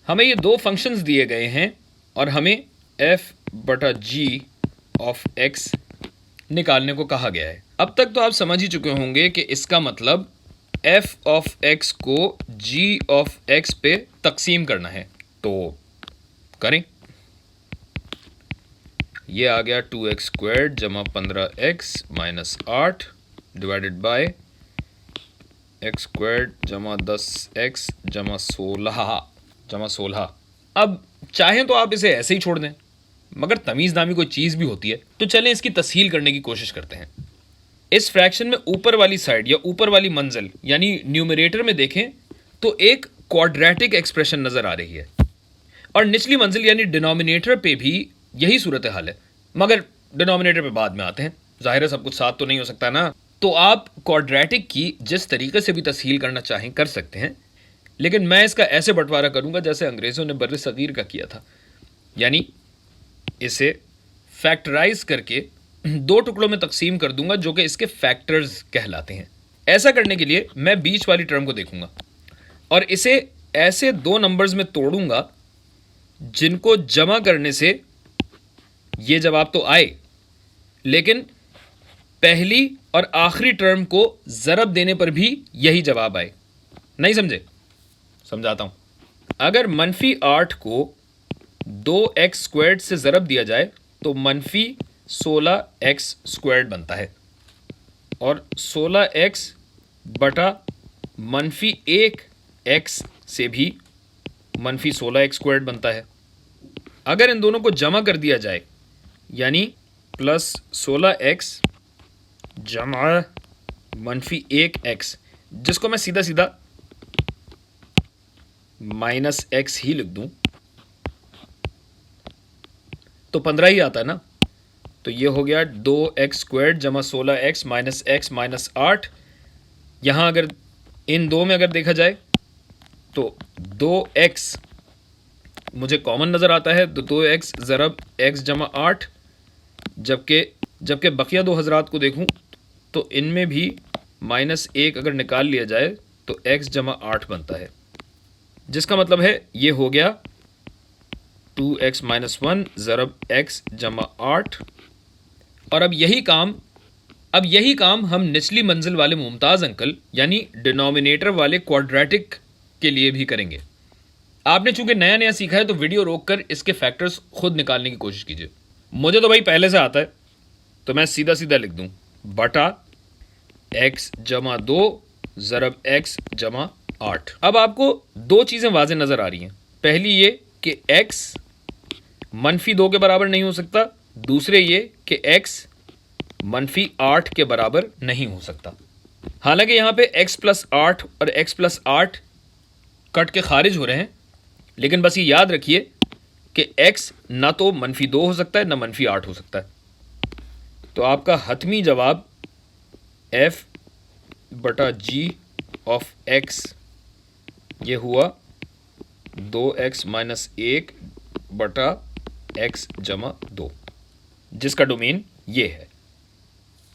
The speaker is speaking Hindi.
हमें ये दो फंक्शंस दिए गए हैं और हमें एफ बटा जी ऑफ एक्स निकालने को कहा गया है। अब तक तो आप समझ ही चुके होंगे कि इसका मतलब एफ ऑफ एक्स को जी ऑफ एक्स पे तकसीम करना है। तो करें, ये आ गया 2x स्क्वायर्ड जमा 15x minus 8 divided by x squared जमा 10x जमा 16। अब चाहें तो आप इसे ऐसे ही छोड़ दें, मगर तमीज़ नामी कोई चीज़ भी होती है, तो चलें इसकी तस्हील करने की कोशिश करते हैं। इस फ्रैक्शन में ऊपर वाली साइड या ऊपर वाली मंजिल यानी न्यूमरेटर में देखें तो एक क्वाड्रेटिक एक्सप्रेशन नज़र आ रही है और निचली मंजिल यानी डिनोमिनेटर पे भी यही सूरत हाल है, मगर डिनोमिनेटर पे बाद में आते हैं। जाहिर है सब कुछ साथ तो नहीं हो सकता ना। तो आप क्वाड्रेटिक की जिस तरीके से भी तस्हील करना चाहें कर सकते हैं, लेकिन मैं इसका ऐसे बंटवारा करूंगा जैसे अंग्रेज़ों ने बर्र सगीर का किया था, यानी इसे फैक्टराइज करके दो टुकड़ों में तकसीम कर दूंगा जो कि इसके फैक्टर्स कहलाते हैं। ऐसा करने के लिए मैं बीच वाली टर्म को देखूंगा और इसे ऐसे दो नंबर्स में तोड़ूंगा जिनको जमा करने से ये जवाब तो आए, लेकिन पहली और आखिरी टर्म को ज़रब देने पर भी यही जवाब आए। नहीं समझे? समझाता हूं। अगर -8 को 2x स्क्वायर्ड से ज़रब दिया जाए तो -16x स्क्वायर्ड बनता है और 16x बटा -1x से भी -16x स्क्वायर्ड बनता है। अगर इन दोनों को जमा कर दिया जाए यानी +16x जमा -1x, जिसको मैं सीधा सीधा -x ही लिख दूं तो 15 ही आता है ना। तो ये हो गया 2x स्क्वायर्ड जमा 16x माइनस x माइनस 8। यहाँ अगर इन दो में अगर देखा जाए तो 2x मुझे कॉमन नज़र आता है, तो 2x ज़रब x जमा 8, जबकि बकिया दो हज़रात को देखूं तो इनमें भी -1 अगर निकाल लिया जाए तो x जमा 8 बनता है, जिसका मतलब है ये हो गया 2x माइनस 1 ज़रब x जमा 8। और अब यही काम हम निचली मंजिल वाले मुमताज़ अंकल यानी डिनोमिनेटर वाले क्वाड्रेटिक के लिए भी करेंगे। आपने चूंकि नया नया सीखा है तो वीडियो रोककर इसके फैक्टर्स खुद निकालने की कोशिश कीजिए। मुझे तो भाई पहले से आता है, तो मैं सीधा सीधा लिख दूं बटा x जमा 2 ज़रब x जमा 8। अब आपको दो चीज़ें वाज़े नज़र आ रही हैं। पहली ये कि x -2 के बराबर नहीं हो सकता, दूसरे ये कि x -8 के बराबर नहीं हो सकता। हालांकि यहाँ पे x + 8 और x + 8 कट के खारिज हो रहे हैं, लेकिन बस ये याद रखिए कि x ना तो -2 हो सकता है ना -8 हो सकता है। तो आपका हतमी जवाब f बटा g ऑफ x ये हुआ 2x माइनस 1 बटा x जमा 2, जिसका डोमेन ये है।